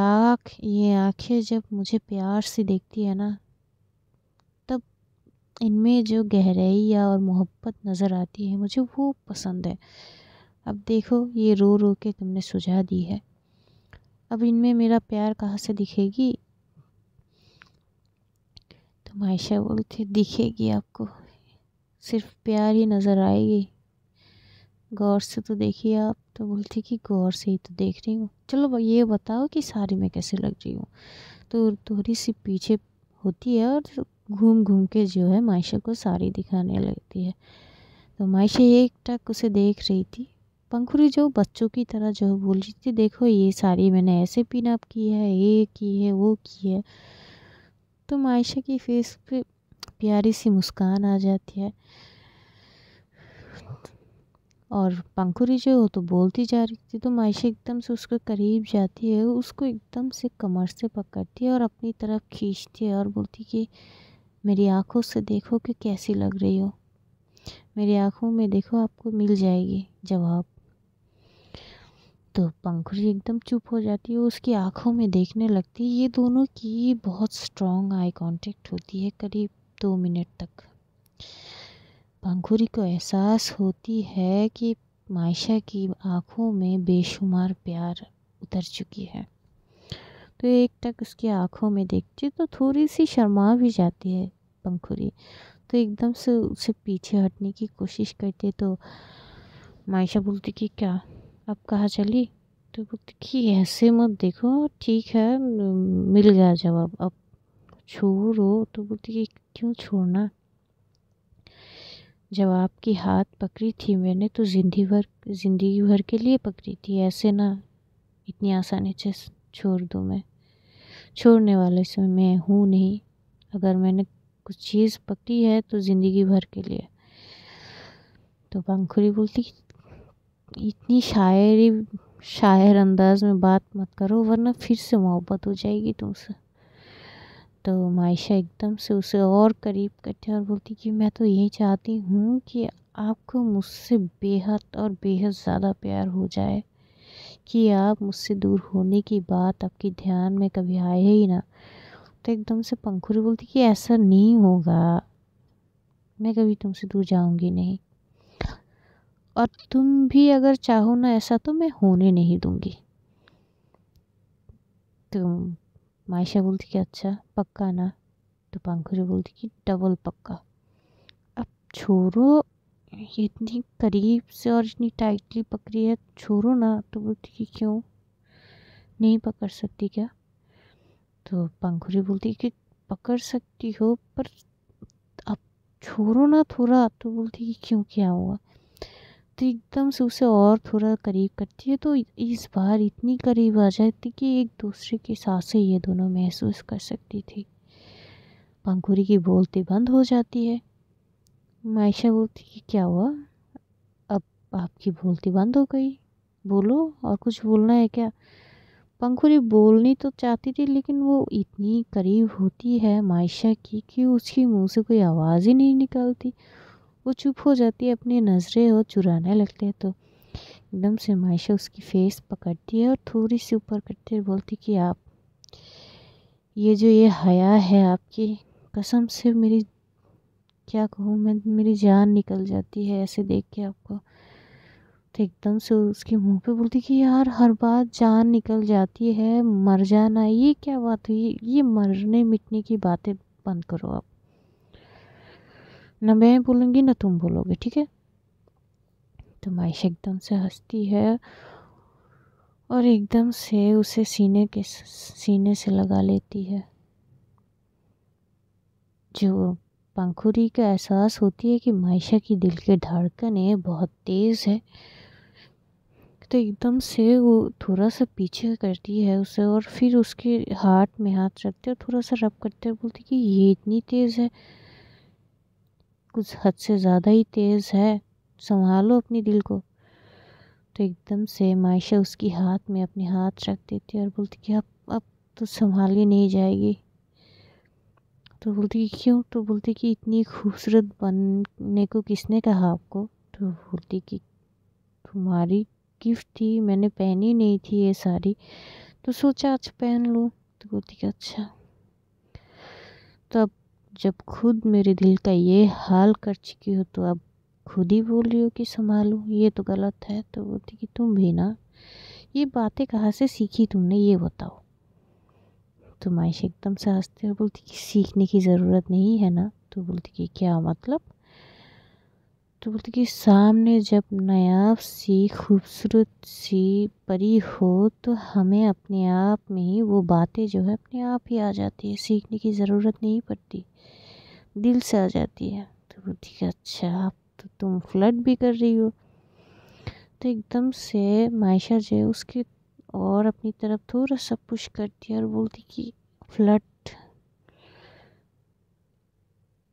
आंखें जब मुझे प्यार से देखती है ना, तब इनमें जो गहराई और मोहब्बत नज़र आती है मुझे, वो पसंद है। अब देखो ये रो रो के तुमने सुझा दी है, अब इनमें मेरा प्यार कहाँ से दिखेगी? तो मायशा बोलती दिखेगी आपको, सिर्फ प्यार ही नज़र आएगी, गौर से तो देखिए आप। तो बोलती कि गौर से ही तो देख रही हूँ, चलो ये बताओ कि साड़ी में कैसे लग रही हूँ। तो थोड़ी सी पीछे होती है और घूम घूम के जो है मायशा को साड़ी दिखाने लगती है। तो मायशा एक टक उसे देख रही थी। पंखुड़ी जो बच्चों की तरह जो बोल रही थी, देखो ये साड़ी मैंने ऐसे पिन अप की है, ये की है, वो की है। तो मायशा की फेस पे प्यारी सी मुस्कान आ जाती है और पंखुड़ी जो हो तो बोलती जा रही थी। तो मायशा एकदम से उसके करीब जाती है, उसको एकदम से कमर से पकड़ती है और अपनी तरफ खींचती है और बोलती कि मेरी आंखों से देखो कि कैसी लग रही हो, मेरी आंखों में देखो, आपको मिल जाएगी जवाब। तो पंखुड़ी एकदम चुप हो जाती है, उसकी आंखों में देखने लगती है। ये दोनों की बहुत स्ट्रॉन्ग आई कांटेक्ट होती है करीब 2 मिनट तक। पंखुड़ी को एहसास होती है कि मायशा की आंखों में बेशुमार प्यार उतर चुकी है। तो एक टक उसकी आंखों में देखती तो थोड़ी सी शर्मा भी जाती है पंखुड़ी। तो एकदम से उसे पीछे हटने की कोशिश करती है। तो मायशा बोलती कि क्या अब कहाँ चली? तो बोलती कि ऐसे मत देखो, ठीक है मिल गया जवाब, अब छोड़ो। तो बोलती कि क्यों छोड़ना, जब आपकी हाथ पकड़ी थी मैंने तो जिंदगी भर के लिए पकड़ी थी, ऐसे ना इतनी आसानी से छोड़ दूँ मैं? छोड़ने वाले से मैं हूँ नहीं। अगर मैंने कुछ चीज़ पकड़ी है तो ज़िंदगी भर के लिए। तो पंखुड़ी बोलती इतनी शायर अंदाज में बात मत करो वरना फिर से मोहब्बत हो जाएगी तुमसे। तो मायशा एकदम से उसे और करीब करती है और बोलती कि मैं तो यही चाहती हूँ कि आपको मुझसे बेहद और बेहद ज़्यादा प्यार हो जाए, कि आप मुझसे दूर होने की बात आपके ध्यान में कभी आए ही ना। तो एकदम से पंखुड़ी बोलती कि ऐसा नहीं होगा, मैं कभी तुमसे दूर जाऊंगी नहीं, और तुम भी अगर चाहो ना ऐसा तो मैं होने नहीं दूंगी। तो मायशा बोलती कि अच्छा पक्का ना? तो पंखुड़ी बोलती कि डबल पक्का। अब छोड़ो, ये इतनी करीब से और इतनी टाइटली पकड़ी है, छोड़ो ना। तो बोलती कि क्यों नहीं पकड़ सकती क्या? तो पंखुड़ी बोलती कि पकड़ सकती हो पर अब छोड़ो ना थोड़ा। तो बोलती कि क्यों, क्या हुआ? तो एकदम से उसे और थोड़ा करीब करती है। तो इस बार इतनी करीब आ जाती कि एक दूसरे की सांसें ये दोनों महसूस कर सकती थी। पंखुड़ी की बोलती बंद हो जाती है। मायशा बोलती कि क्या हुआ? अब आपकी बोलती बंद हो गई, बोलो और कुछ बोलना है क्या? पंखुड़ी बोलनी तो चाहती थी लेकिन वो इतनी करीब होती है मायशा की कि उसकी मुंह से कोई आवाज़ ही नहीं निकलती। वो चुप हो जाती है, अपनी नज़रें और चुराने लगती है। तो एकदम से मायशा उसकी फेस पकड़ती है और थोड़ी सी ऊपर करती है, बोलती कि आप ये हया है आपकी, कसम से मेरी क्या कहूँ मैं, मेरी जान निकल जाती है ऐसे देख के आपको। तो एकदम से उसके मुंह पे बोलती कि यार हर बात जान निकल जाती है, मर जाना ये क्या बात हुई? ये मरने मिटने की बातें बंद करो आप, ना मैं बोलूँगी ना तुम बोलोगे, ठीक है? तो मायशा एकदम से हंसती है और एकदम से उसे सीने से लगा लेती है। जो पंखुड़ी का एहसास होती है कि मायशा की दिल की धड़कनें बहुत तेज़ है। तो एकदम से वो थोड़ा सा पीछे करती है उसे और फिर उसके हाथ में हाथ रखते और थोड़ा सा रब करते और बोलती कि ये इतनी तेज़ है, कुछ हद से ज़्यादा ही तेज़ है, संभालो अपनी दिल को। तो एकदम से मायशा उसकी हाथ में अपने हाथ रख देती है और बोलती कि अब तो संभाली नहीं जाएगी। तो बोलती कि क्यों? तो बोलती कि इतनी खूबसूरत बनने को किसने कहा आपको? तो बोलती कि तुम्हारी गिफ्ट थी, मैंने पहनी नहीं थी ये साड़ी, तो सोचा आज पहन लूँ। तो बोलती कि अच्छा। तो अब जब खुद मेरे दिल का ये हाल कर चुकी हो तो अब खुद ही बोल रही हो कि संभालो, ये तो गलत है। तो बोलती कि तुम भी ना, ये बातें कहाँ से सीखी तुमने ये बताओ। तो मायशा एकदम से हंसती और बोलती कि सीखने की ज़रूरत नहीं है ना। तो बोलती कि क्या मतलब? तो बोलती कि सामने जब नायाब सी खूबसूरत सी परी हो तो हमें अपने आप में ही वो बातें जो है अपने आप ही आ जाती है, सीखने की ज़रूरत नहीं पड़ती, दिल से आ जाती है। तो बोलती कि अच्छा अब तो तुम फ्लर्ट भी कर रही हो। तो एकदम से मायशा जो है उसके और अपनी तरफ थोड़ा सा पुश करती है और बोलती कि फ्लर्ट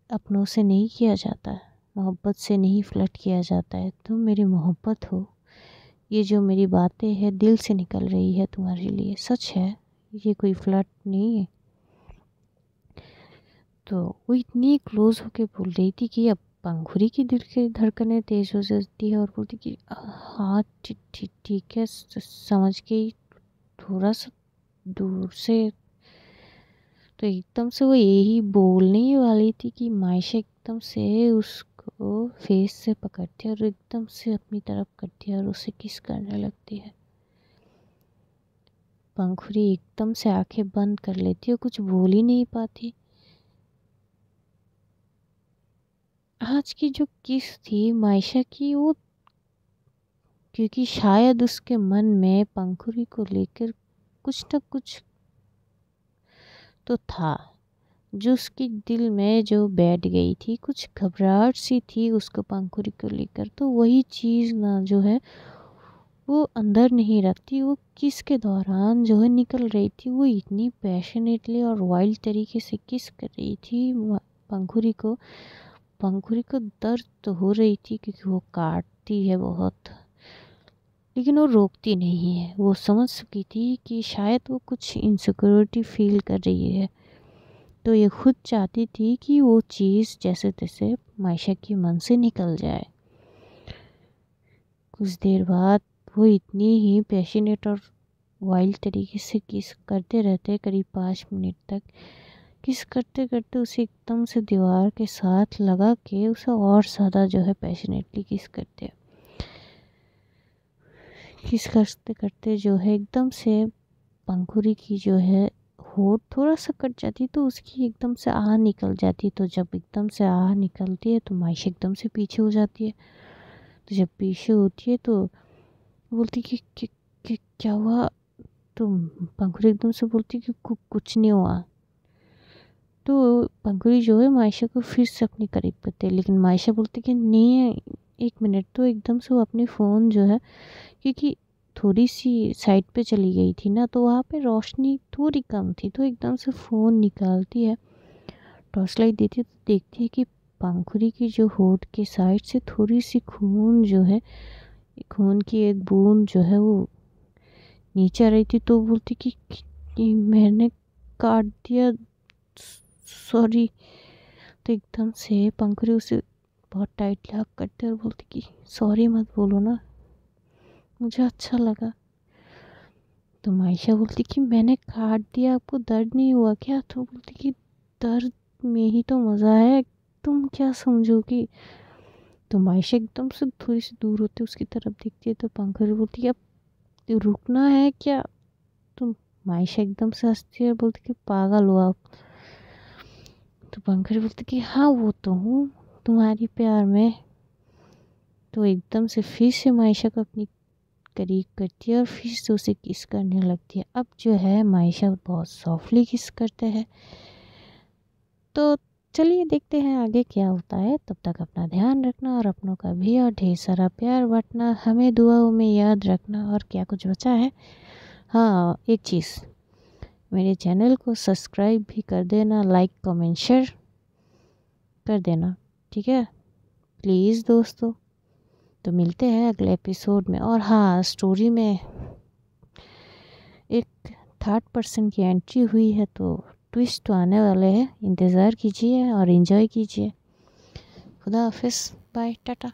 अपनों से नहीं किया जाता है, मोहब्बत से नहीं फ्लर्ट किया जाता है। तुम मेरी मोहब्बत हो, ये जो मेरी बातें हैं दिल से निकल रही है तुम्हारे लिए, सच है, ये कोई फ्लर्ट नहीं है। तो वो इतनी क्लोज होके बोल रही थी कि अब पंखुड़ी की दिल की धड़कनें तेज हो जाती है और बोलती कि हाँ ठीक है, समझ गई, थोड़ा सा दूर से। तो एकदम से वो यही बोलने ही वाली थी कि मायशा एकदम से उसको फेस से पकड़ती है और एकदम से अपनी तरफ करती है और उसे किस करने लगती है। पंखुड़ी एकदम से आंखें बंद कर लेती है, कुछ बोल ही नहीं पाती। आज की जो किस थी मायशा की, वो क्योंकि शायद उसके मन में पंखुड़ी को लेकर कुछ न कुछ तो था, जो उसके दिल में जो बैठ गई थी, कुछ घबराहट सी थी उसको पंखुड़ी को लेकर। तो वही चीज़ ना जो है वो अंदर नहीं रखती, वो किस के दौरान जो है निकल रही थी। वो इतनी पैशनेटली और वाइल्ड तरीके से किस कर रही थी पंखुड़ी को। पंखुड़ी को दर्द तो हो रही थी क्योंकि वो काटती है बहुत, लेकिन वो रोकती नहीं है। वो समझ चुकी थी कि शायद वो कुछ इनसिक्योरिटी फील कर रही है, तो ये खुद चाहती थी कि वो चीज़ जैसे तैसे मायशा के मन से निकल जाए। कुछ देर बाद वो इतनी ही पैशनेट और वाइल्ड तरीके से किस करते रहते, करीब 5 मिनट तक किस करते करते उसे एकदम से दीवार के साथ लगा के उसे और ज़्यादा जो है पैशनेटली किस करते करते जो है एकदम से पंखुड़ी की जो है होठ थोड़ा सा कट जाती तो उसकी एकदम से आह निकल जाती। तो जब एकदम से आह निकलती है तो मायशा एकदम से पीछे हो जाती है। तो जब पीछे होती है तो बोलती कि क्या हुआ। तो पंखुड़ी एकदम से बोलती कि कुछ नहीं हुआ। तो पंखुड़ी जो है मायशा को फिर से अपने करीब करते है, लेकिन मायशा बोलती कि नहीं है 1 मिनट। तो एकदम से वो अपनी फ़ोन जो है, क्योंकि थोड़ी सी साइड पे चली गई थी ना, तो वहाँ पे रोशनी थोड़ी कम थी, तो एकदम से फ़ोन निकालती है, टॉर्च लाइट देती है तो देखती है कि पंखुड़ी की जो होठ के साइड से थोड़ी सी खून जो है, खून की एक बूंद जो है वो नीचे आ रही थी। तो बोलती कि मैंने काट दिया, सॉरी। तो एकदम से पंखुड़ी उसे बहुत टाइटली हग करते और बोलती कि सॉरी मत बोलो ना, मुझे अच्छा लगा। तो मायशा बोलती कि मैंने काट दिया, आपको दर्द नहीं हुआ क्या। तो बोलती कि दर्द में ही तो मज़ा है, तुम क्या समझोगी। तो मायशा एकदम से थोड़ी सी दूर होती उसकी तरफ देखती है। तो पंखुड़ी बोलती है अब रुकना है क्या। तो मायशा एकदम से हंसती है, बोलती कि पागल हो आप। तो पंखुड़ी बोलती कि हाँ वो तो हूँ तुम्हारी प्यार में। तो एकदम से फिर से मायशा को अपनी करीब करती है और फिर से उसे किस करने लगती है। अब जो है मायशा बहुत सॉफ्टली किस करते हैं। तो चलिए देखते हैं आगे क्या होता है। तब तक अपना ध्यान रखना और अपनों का भी और ढेर सारा प्यार बांटना, हमें दुआओं में याद रखना। और क्या कुछ बचा है, हाँ एक चीज़, मेरे चैनल को सब्सक्राइब भी कर देना, लाइक कमेंट शेयर कर देना, ठीक है प्लीज़ दोस्तों। तो मिलते हैं अगले एपिसोड में। और हाँ, स्टोरी में एक 3rd पर्सन की एंट्री हुई है, तो ट्विस्ट तो आने वाले हैं, इंतज़ार कीजिए और एंजॉय कीजिए। खुदा हाफिज़, बाय, टाटा।